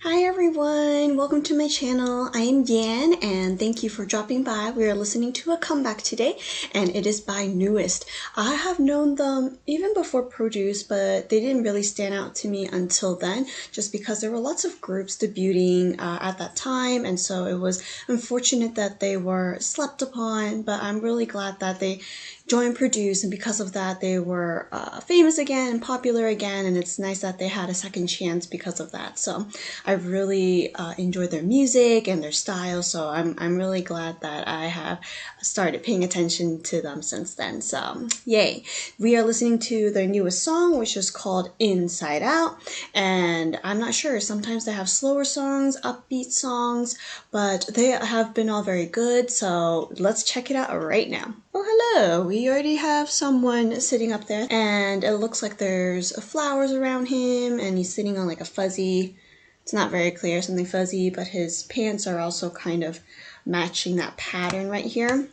Hi everyone, welcome to my channel. I am Yan and thank you for dropping by. We are listening to a comeback today and it is by Newest. I have known them even before Produce, but they didn't really stand out to me until then just because there were lots of groups debuting at that time, and so it was unfortunate that they were slept upon, but I'm really glad that they joined Produce, and because of that they were famous again and popular again, and it's nice that they had a second chance because of that. So I've really enjoyed their music and their style, so I'm really glad that I have started paying attention to them since then. So yay. We are listening to their newest song, which is called Inside Out, and I'm not sure, sometimes they have slower songs, upbeat songs, but they have been all very good, so let's check it out right now. Oh, hello! We already have someone sitting up there, and it looks like there's flowers around him, and he's sitting on like a fuzzy, it's not very clear, something fuzzy, but his pants are also kind of matching that pattern right here.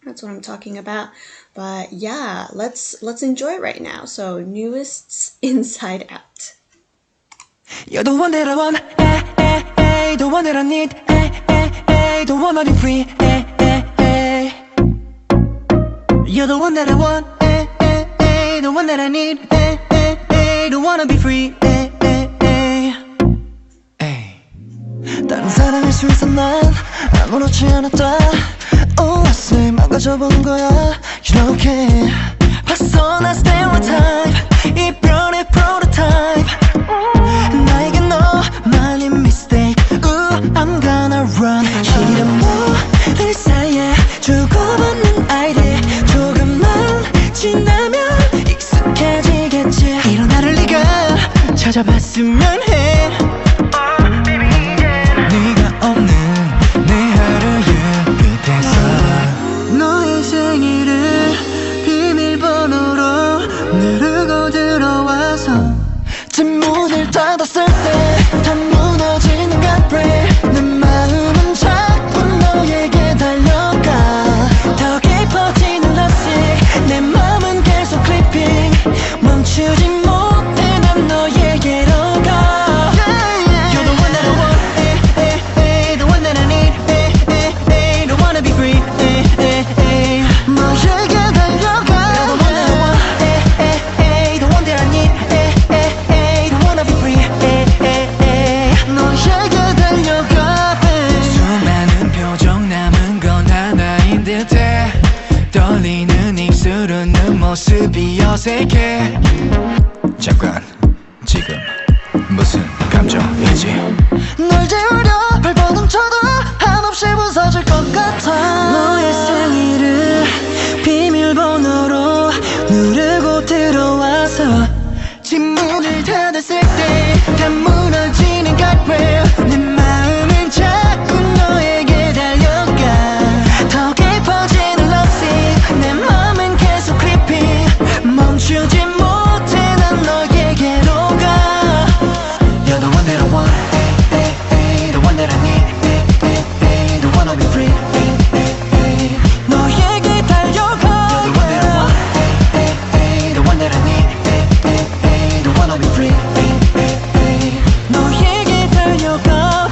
That's what I'm talking about. But yeah, let's enjoy it right now. So Newest's Inside Out. You're the one that I want, the one that I need, the one I'll be free, You're the one that I want, the one that I need, the one I'll be free, 다른 사람일 수 있어 난 아무렇지 않았다. Oh, I say 막아줘본 거야. You're okay. 봤어 나 stereotype 이별의 prototype. 나에게 너만이 mistake. Ooh, I'm gonna run. 이런 모든 사이에 주고받는 아이들 조금만 지나면 익숙해지겠지. 이런 나를 네가 찾아봤으면 해. 네가 없는 내 하루의 끝에서 너의 생일을 비밀번호로 누르고 들어와서 뒷문을 닫았을 때 다 무너지는 gateway. 내 마음은 자꾸 너에게 달려가. 더 깊어지는 love 내 맘은 계속 creeping. 멈추지 못해 난 너에게로 가. You're the one that I want, the one that I need, the one to be free, 너에게 달려가. You're the one that I want, the one that I need, the one to be free, 너에게 달려가. 수많은 표정 남은 건 하나인 듯해. 떨리는 입술 웃는 모습이 어색해. 잠깐, 지금 무슨 감정이지? 널 재우려 발버둥 쳐도 한없이 부서질 것 같아. 너의 생일을 비밀번호로 누르고 들어와서 뒷문을 닫았을 때 다 무너지는 gateway. 내 마음은 자꾸 너에게 달려가. 더 깊어지는 love 내 맘은 계속 creeping. 멈추지 못해 난 너에게로 가. You're the one that I want, the one that I need, the one I'll be free, 너에게 달려가. You're the one that I want, the one that I need, the one I'll be free, 너에게 달려가.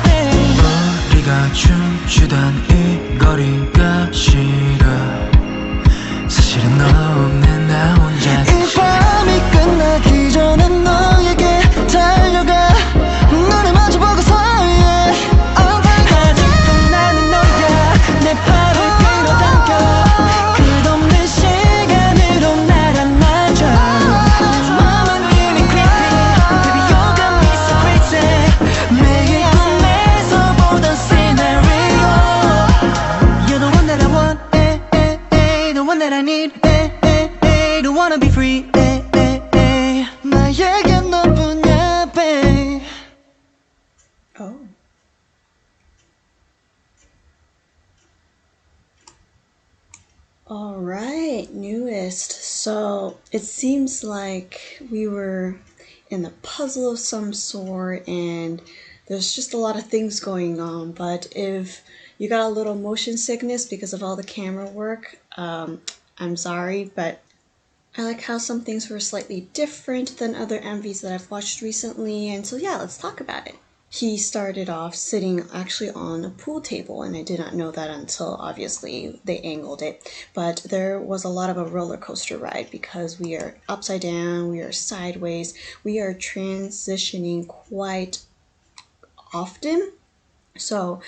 우리가 춤추던 이 거리가 싫어. 사실은 너 없는 나 혼자. 이 밤이 끝나기 전에 너에게 달려가. 눈을 마주보고서 아직도 나는 너야. 내 발을 끌어당겨. 끝없는 시간으로 날 안아줘. 맘은 이미 creeping. Baby you got me so crazy. 매일 꿈에서 보던 scenario. You're the one that I want, the one that I need, the one to be free, 나에게 너뿐이야, babe. Oh. All right, Newest. So it seems like we were in a puzzle of some sort and there's just a lot of things going on, but if you got a little motion sickness because of all the camera work, I'm sorry, but I like how some things were slightly different than other MVs that I've watched recently, and so yeah, let's talk about it. he started off sitting actually on a pool table, and I did not know that until obviously they angled it. But there was a lot of a roller coaster ride because we are upside down, we are sideways, we are transitioning quite often. So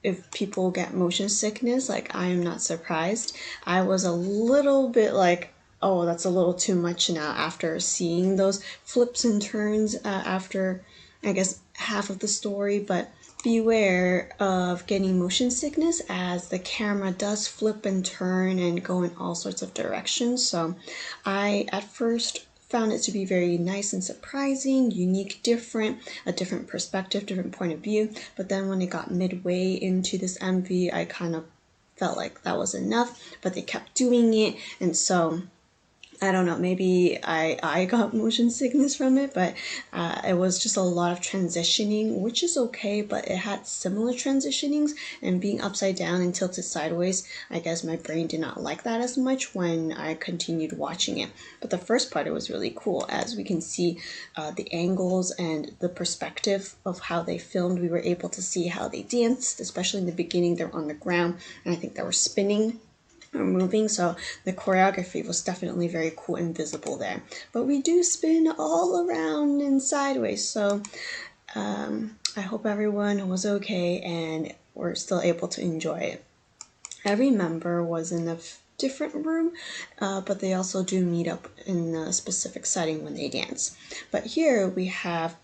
if people get motion sickness, like, I am not surprised. I was a little bit like, oh, that's a little too much now after seeing those flips and turns after, I guess, half of the story. But beware of getting motion sickness, as the camera does flip and turn and go in all sorts of directions. So I at first found it to be very nice and surprising, unique, different, a different perspective, different point of view. But then when it got midway into this MV, I kind of felt like that was enough, but they kept doing it. And so I don't know, maybe I got motion sickness from it, but it was just a lot of transitioning, which is okay, but it had similar transitionings, and being upside down and tilted sideways, I guess my brain did not like that as much when I continued watching it. But the first part, it was really cool, as we can see the angles and the perspective of how they filmed. We were able to see how they danced, especially in the beginning. They're on the ground, and I think they were spinning or moving, so the choreography was definitely very cool and visible there. But we do spin all around and sideways, so I hope everyone was okay and were still able to enjoy it. Every member was in a different room, but they also do meet up in a specific setting when they dance. But here we have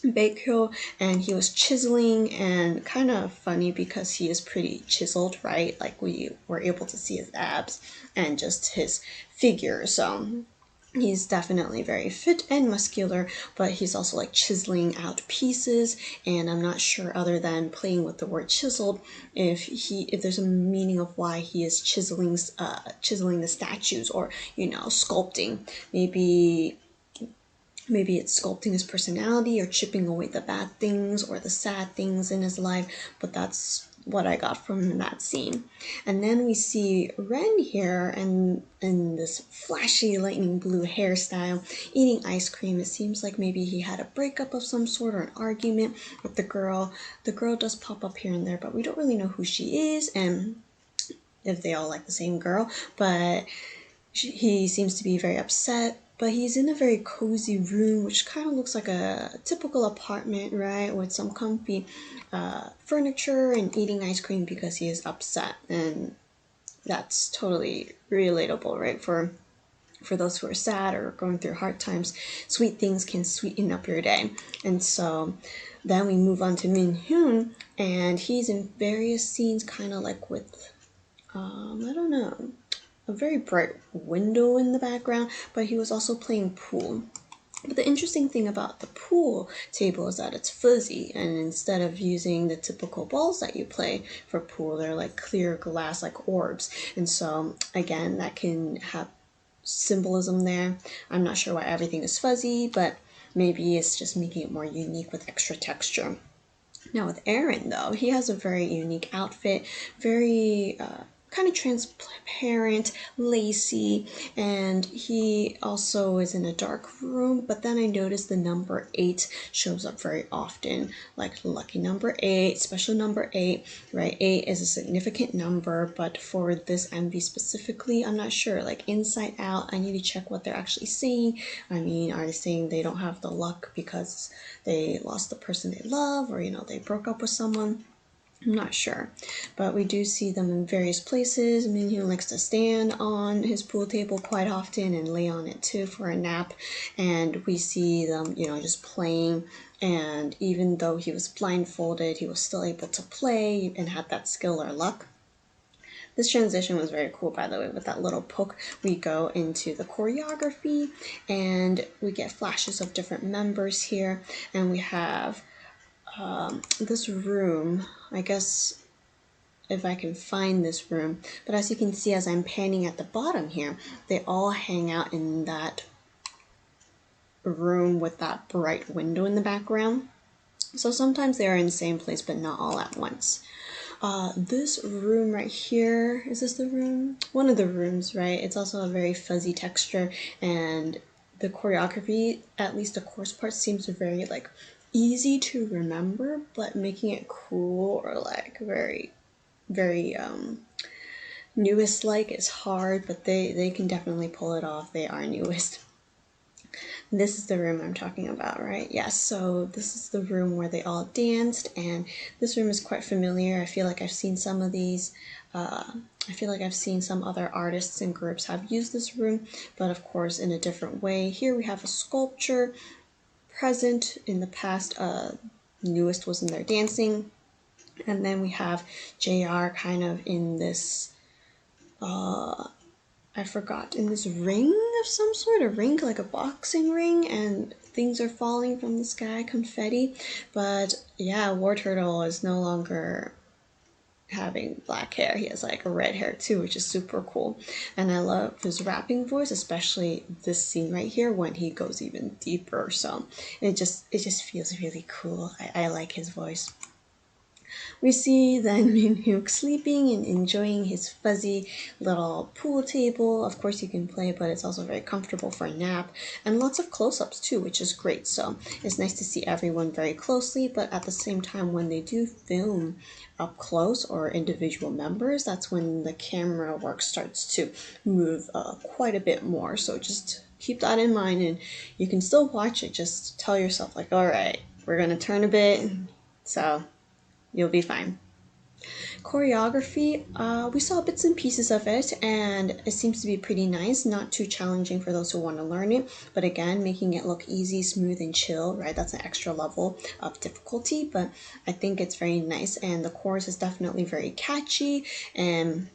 Baekho, and he was chiseling, and kind of funny because he is pretty chiseled, right? Like, we were able to see his abs and just his figure. So he's definitely very fit and muscular, but he's also like chiseling out pieces. And I'm not sure, other than playing with the word chiseled, if there's a meaning of why he is chiseling the statues, or sculpting. Maybe it's sculpting his personality or chipping away the bad things or the sad things in his life, but that's what I got from that scene. And then we see Ren here, and in this flashy lightning blue hairstyle, eating ice cream. It seems like maybe he had a breakup of some sort, or an argument with the girl. The girl does pop up here and there, but we don't really know who she is and if they all like the same girl. But he seems to be very upset, but he's in a very cozy room, which kind of looks like a typical apartment, right? With some comfy furniture, and eating ice cream because he is upset. And that's totally relatable, right? For those who are sad or going through hard times, sweet things can sweeten up your day. And so then we move on to Min Hyun, and he's in various scenes, kind of like with, I don't know, a very bright window in the background, but he was also playing pool. But the interesting thing about the pool table is that it's fuzzy, and instead of using the typical balls that you play for pool, they're like clear glass, like orbs. And so again, that can have symbolism there. I'm not sure why everything is fuzzy, but maybe it's just making it more unique with extra texture. Now with Aaron, though, he has a very unique outfit, very kind of transparent, lacy, and he also is in a dark room. But then I noticed the number 8 shows up very often, like lucky number 8, special number 8, right? 8 is a significant number, but for this MV specifically, I'm not sure. Like Inside Out, I need to check what they're actually saying. I mean, are they saying they don't have the luck because they lost the person they love, or they broke up with someone? I'm not sure, but we do see them in various places. Minhyun likes to stand on his pool table quite often and lay on it too for a nap, and we see them, just playing. And even though he was blindfolded, he was still able to play and had that skill or luck. This transition was very cool, by the way. With that little poke, we go into the choreography, and we get flashes of different members here, and we have this room. I guess if I can find this room, but as you can see, as I'm panning at the bottom here, they all hang out in that room with that bright window in the background. So sometimes they are in the same place, but not all at once. This room right here, is this the room? One of the rooms, right? It's also a very fuzzy texture, and the choreography, at least the chorus part, seems very like easy to remember, but making it cool or like very, very newest like is hard, but they can definitely pull it off. They are newest. This is the room I'm talking about, right? Yes, so this is the room where they all danced, and this room is quite familiar. I feel like I've seen some of these. I feel like I've seen some other artists and groups have used this room, but of course in a different way. Here we have a sculpture present in the past. Newest was in there dancing, and then we have JR kind of in this I forgot, in this ring of some sort, a ring like a boxing ring, and things are falling from the sky, confetti. But yeah, War Turtle is no longer having black hair. He has like a red hair too, which is super cool. And I love his rapping voice, especially this scene right here when he goes even deeper. So it just feels really cool. I like his voice. We see then Minhyuk sleeping and enjoying his fuzzy little pool table. Of course you can play, but it's also very comfortable for a nap. And lots of close-ups too, which is great. So it's nice to see everyone very closely, but at the same time when they do film up close or individual members, that's when the camera work starts to move quite a bit more. So just keep that in mind, and you can still watch it. Just tell yourself like, all right, we're gonna turn a bit, so you'll be fine. Choreography, we saw bits and pieces of it, and it seems to be pretty nice, not too challenging for those who want to learn it, but again, making it look easy, smooth, and chill, right? That's an extra level of difficulty, but I think it's very nice, and the chorus is definitely very catchy, and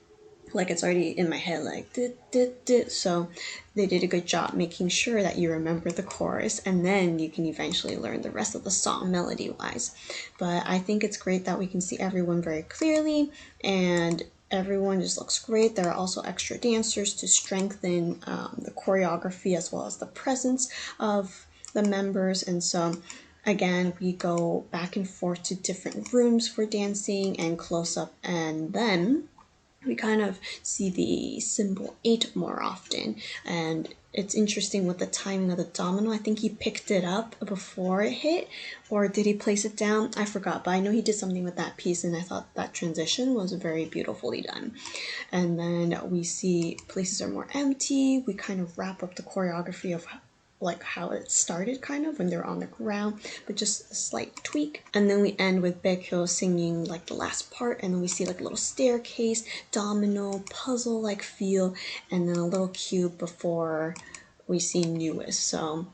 like it's already in my head, like dit, dit, dit. So they did a good job making sure that you remember the chorus, and then you can eventually learn the rest of the song melody wise. But I think it's great that we can see everyone very clearly, and everyone just looks great. There are also extra dancers to strengthen the choreography as well as the presence of the members. And so again, we go back and forth to different rooms for dancing and close up, and then we kind of see the symbol 8 more often, and it's interesting with the timing of the domino. I think he picked it up before it hit, or did he place it down? I forgot, but I know he did something with that piece, and I thought that transition was very beautifully done. And then we see places are more empty. We kind of wrap up the choreography of like how it started kind of when they're on the ground, but just a slight tweak. And then we end with Baekho singing like the last part, and then we see like a little staircase, domino, puzzle like feel, and then a little cube before we see Newest. So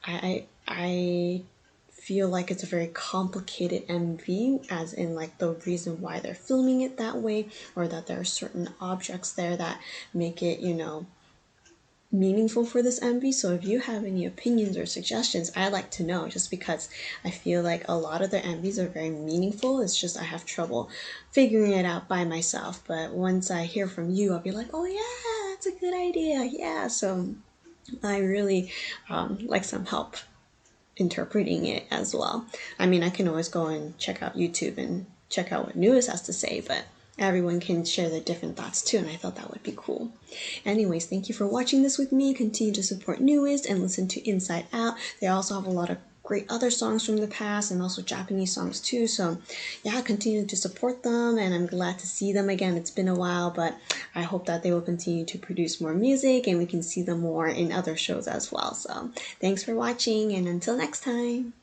I feel like it's a very complicated MV, as in like the reason why they're filming it that way, or that there are certain objects there that make it, you know, meaningful for this MV. So if you have any opinions or suggestions, I'd like to know, just because I feel like a lot of their MVs are very meaningful. It's just I have trouble figuring it out by myself, but once I hear from you, I'll be like, oh yeah, that's a good idea, yeah. So I really like some help interpreting it as well. I mean, I can always go and check out YouTube and check out what Newest has to say, but everyone can share their different thoughts too, and I thought that would be cool. Anyways, thank you for watching this with me. Continue to support Newest and listen to Inside Out. They also have a lot of great other songs from the past, and also Japanese songs too. So yeah, continue to support them, and I'm glad to see them again. It's been a while, but I hope that they will continue to produce more music and we can see them more in other shows as well. So thanks for watching, and until next time.